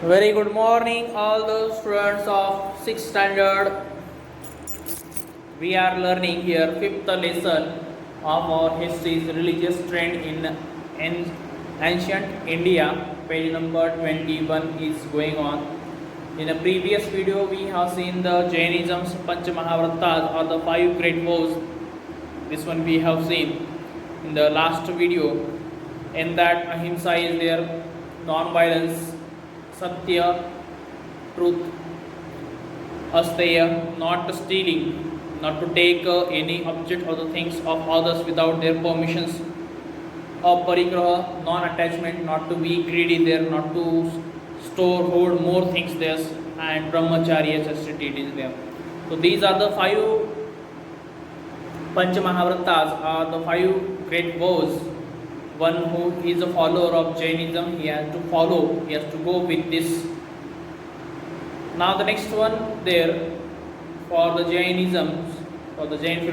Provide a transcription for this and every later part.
Very good morning, all the students of 6th standard. We are learning here 5th lesson of our history's religious trend in ancient India. Page number 21 is going on. In a previous video, we have seen the Jainism's Panchamahavratas or the 5 great vows. This one we have seen in the last video. In that, ahimsa is there, non-violence, satya, truth, asteya, not stealing, not to take any object or the things of others without their permissions, aparigraha, non-attachment, not to be greedy there, not to store, hold more things there, and brahmacharya, chastity it is there. So these are the 5 Panchamahavratas, are the 5 great vows. One who is a follower of Jainism, he has to follow, he has to go with this. Now the next one there, for the Jainism, for the Jain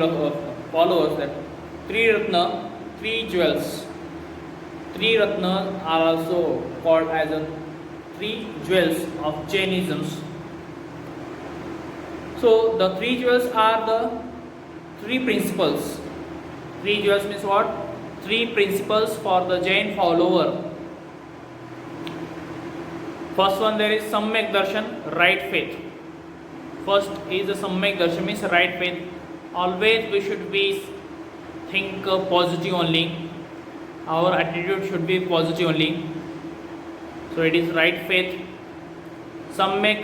followers, that three Ratna, 3 jewels. 3 Ratna are also called as a 3 jewels of Jainism. So the 3 jewels are the 3 principles. 3 jewels means what? 3 principles for the Jain follower. First one there is Samyak Darshan, right faith. First is the Samyak Darshan, means right faith. Always we should be think positive only. Our attitude should be positive only. So it is right faith. Samyak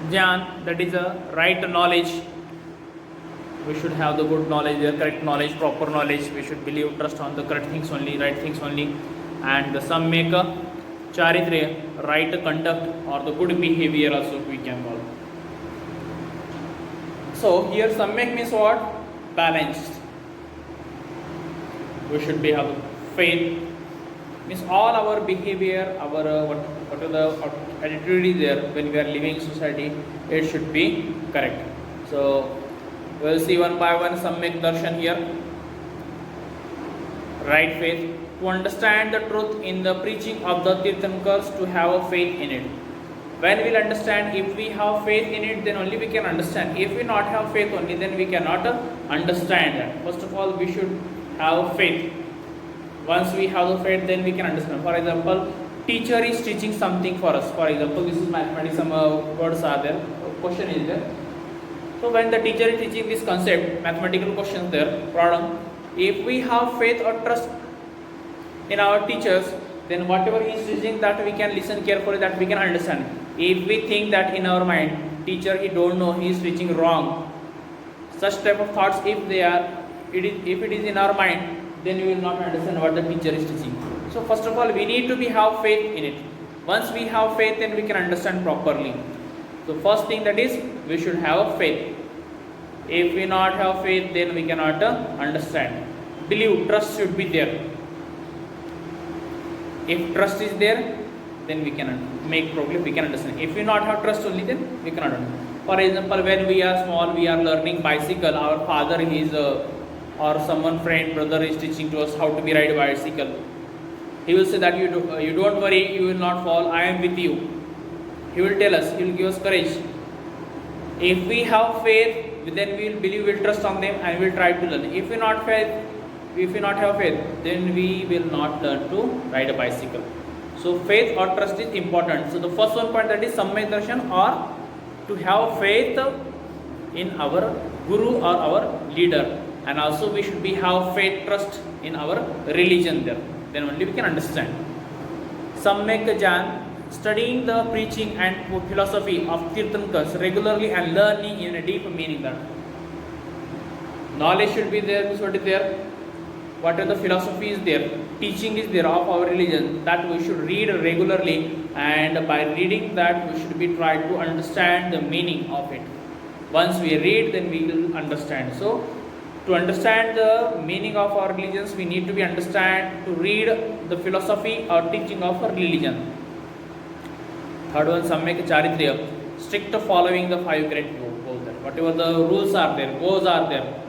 Jnana, that is a right knowledge. We should have the good knowledge, the correct knowledge, proper knowledge. We should believe, trust on the correct things only, right things only. And the Samyak Charitrya, right conduct or the good behavior also we can call. So here Samyak means what? Balanced. We should be have faith. Means all our behavior, our what are the attitude is there when we are living in society, it should be correct. So we'll see one by one Samyak Darshan here. Right faith. To understand the truth in the preaching of the Tirthankars, to have a faith in it. When we'll understand, if we have faith in it, then only we can understand. If we not have faith only, then we cannot understand that. First of all, we should have faith. Once we have the faith, then we can understand. For example, teacher is teaching something for us. For example, this is mathematics, some words are there, question is there. So when the teacher is teaching this concept, mathematical questions there, problem, if we have faith or trust in our teachers, then whatever he is teaching, that we can listen carefully, that we can understand. If we think that in our mind, teacher he don't know, he is teaching wrong, such type of thoughts, if it is in our mind, then we will not understand what the teacher is teaching. So first of all, we need to have faith in it. Once we have faith, then we can understand properly. So first thing, that is we should have faith. If we not have faith, then we cannot understand. Believe, trust should be there. If trust is there, then we can make progress, we can understand. If we not have trust only, then we cannot understand. For example, when we are small, we are learning bicycle. Our father is or someone friend, brother is teaching to us how to be ride a bicycle. He will say that you don't worry, you will not fall. I am with you. He will tell us, he will give us courage. If we have faith, then we will believe, we will trust on them, and we will try to learn. If we not have faith, then we will not learn to ride a bicycle. So faith or trust is important. So the first one point, that is Samyak Darshan, or to have faith in our guru or our leader, and also we should have faith, trust in our religion there. Then only we can understand. Samyak Jnana, studying the preaching and philosophy of Tirthankars regularly and learning in a deep meaning. That knowledge should be there, means what is there, what are the philosophy is there, teaching is there of our religion, that we should read regularly, and by reading that we should be try to understand the meaning of it. Once we read, then we will understand. So to understand the meaning of our religions, we need to understand, to read the philosophy or teaching of our religion. Third one, Samyak Charitrya, strict following the 5 great vows. Whatever the rules are there, vows are there,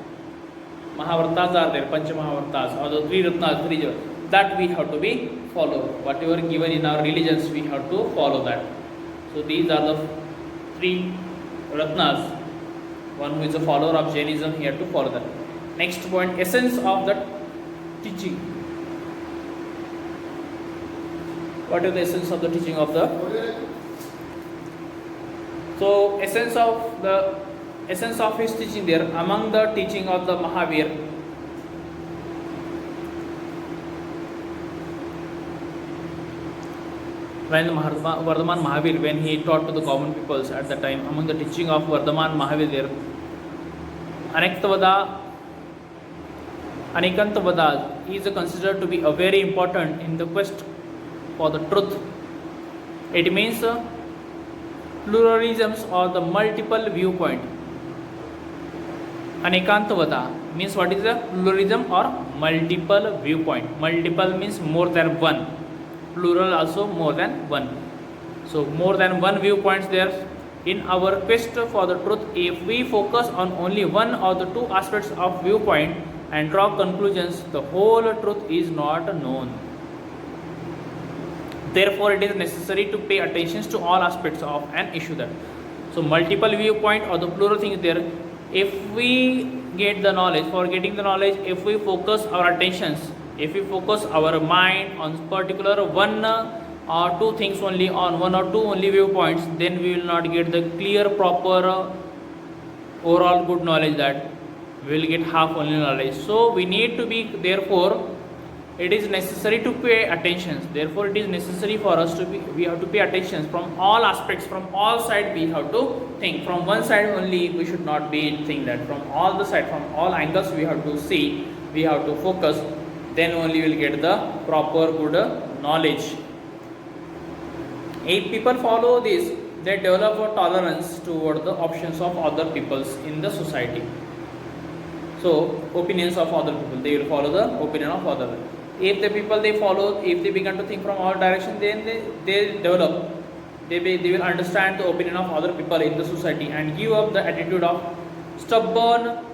Mahavratas are there, Panchamahavratas, or the 3 Ratnas, 3 jewels, that we have to be follow. Whatever given in our religions, we have to follow that. So these are the three Ratnas. One who is a follower of Jainism, he had to follow that. Next point, essence of the teaching. What is the essence of the teaching of the? So essence of his teaching there, among the teaching of the Mahavir, when Vardhaman Mahavir, when he taught to the common peoples at that time, among the teaching of Vardhaman Mahavir there, Anekantavada is considered to be a very important in the quest for the truth. It means pluralisms or the multiple viewpoint. Anekantavada means what is a pluralism or multiple viewpoint. Multiple means more than one. Plural also more than one. So more than one viewpoints there. In our quest for the truth, if we focus on only one or the two aspects of viewpoint and draw conclusions, the whole truth is not known. Therefore, it is necessary to pay attention to all aspects of an issue there. So multiple viewpoint or the plural thing is there. If we get the knowledge, for getting the knowledge, if we focus our attentions, if we focus our mind on particular one or two things only, on one or two only viewpoints, then we will not get the clear, proper, overall good knowledge, that we will get half only knowledge. So we need to be, therefore, it is necessary to pay attention. Therefore, it is necessary for us to be, we have to pay attention from all aspects, from all sides we have to think. From one side only we should not be think that. From all the sides, from all angles we have to see, we have to focus. Then only we will get the proper good knowledge. If people follow this, they develop a tolerance toward the options of other peoples in the society. So opinions of other people, they will follow the opinion of other. If the people they follow, if they begin to think from all directions, then they develop. They will understand the opinion of other people in the society and give up the attitude of stubborn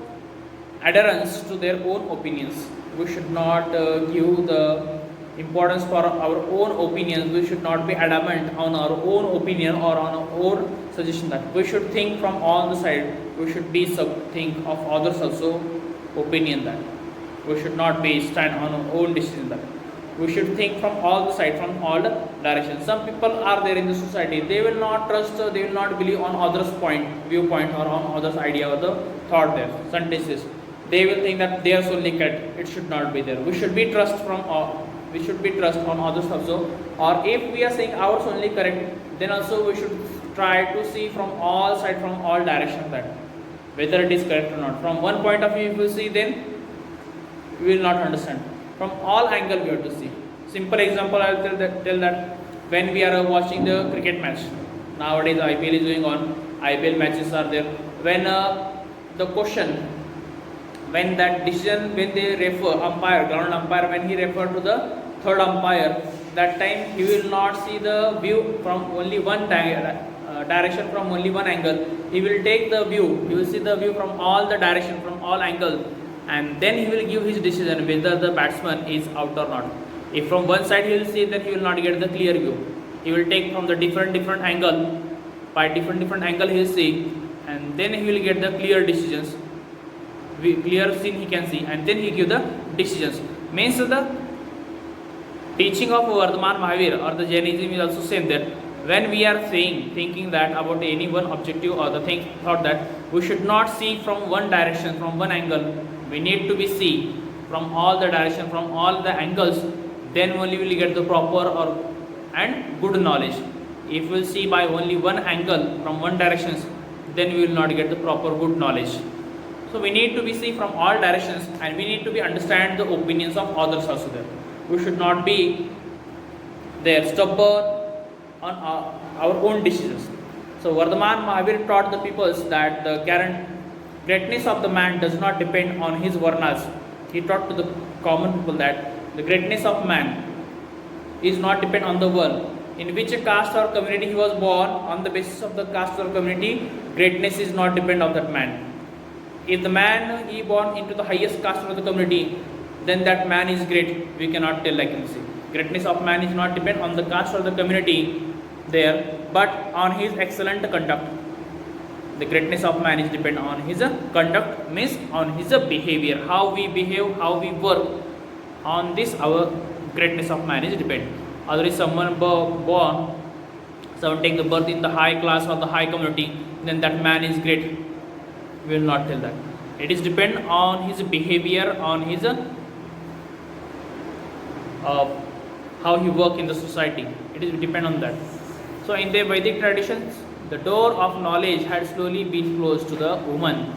adherence to their own opinions. We should not give the importance for our own opinions. We should not be adamant on our own opinion or on our own suggestion. That we should think from all the sides. We should be think of others also opinion. That we should not be stand on our own decision. That we should think from all the sides, from all the directions. Some people are there in the society, they will not trust, they will not believe on others' viewpoint or on others' idea or the thought there, sentences. They will think that theirs only correct, it should not be there. We should be trust from all, we should be trust on others also. Or if we are saying ours only correct, then also we should try to see from all sides, from all directions, that whether it is correct or not. From one point of view if you see, then we will not understand. From all angles we have to see. Simple example I will tell that when we are watching the cricket match, nowadays IPL is going on, IPL matches are there. When the question, when that decision, when they refer umpire, ground umpire, when he refer to the third umpire, that time he will not see the view from only one direction, from only one angle. He will take the view, he will see the view from all the direction, from all angles, and then he will give his decision whether the batsman is out or not. If from one side he will see, then he will not get the clear view. He will take from the different angle, by different angle he will see, and then he will get the clear decisions. Clear scene he can see, and then he give the decisions. Means the teaching of Vardhaman Mahavir or the Jainism is also same that when we are thinking that about any one objective or the thought that we should not see from one direction, from one angle. We need to be see from all the direction, from all the angles. Then only we will get the proper and good knowledge. If we will see by only one angle, from one direction, then we will not get the proper good knowledge. So we need to be see from all directions, and we need to be understand the opinions of others also there. We should not be there stubborn on our own decisions. So Vardhaman Mahavir taught the peoples that the greatness of the man does not depend on his varnas. He taught to the common people that the greatness of man is not depend on the world. In which caste or community he was born, on the basis of the caste or community, greatness is not depend on that man. If the man he born into the highest caste of the community, then that man is great. We cannot tell, like you see. Greatness of man is not depend on the caste or the community there, but on his excellent conduct. The greatness of man is depend on his conduct, means on his behavior, how we behave, how we work. On this our greatness of man is depend. Otherwise, someone born, someone take the birth in the high class or the high community, then that man is great. We will not tell that. It is depend on his behavior, on his how he work in the society. It is depend on that. So in the Vedic traditions, the door of knowledge had slowly been closed to the woman.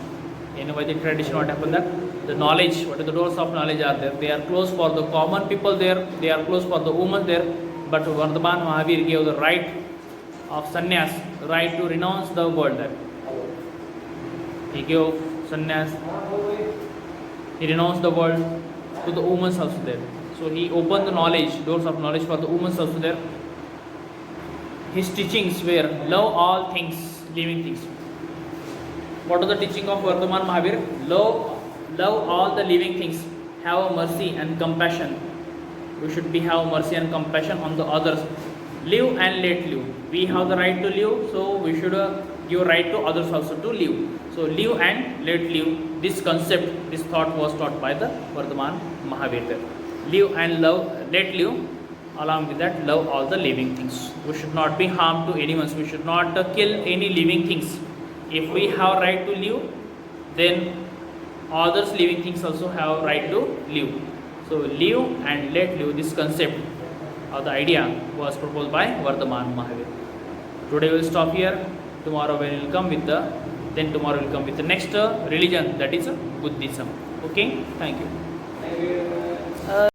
In the Vedic tradition, what happened that the knowledge, what are the doors of knowledge are there? They are closed for the common people there. They are closed for the woman there. But Vardhaman Mahavir gave the right of sannyas, right to renounce the world there. He gave sannyas. He renounced the world to the women also there. So he opened the knowledge, doors of knowledge for the women also there. His teachings were love all things, living things. What are the teaching of Vardhaman Mahavir? Love all the living things. Have mercy and compassion. We should have mercy and compassion on the others. Live and let live. We have the right to live, so we should give right to others also to live. So live and let live. This concept, this thought was taught by the Vardhaman Mahavir. Live and love, let live. Along with that, love all the living things. We should not be harmed to anyone. We should not kill any living things. If we have right to live, then others living things also have right to live. So live and let live. This concept or the idea was proposed by Vardhaman Mahavir. Today we will stop here. Tomorrow we will come with the next religion, that is Buddhism. Okay, thank you.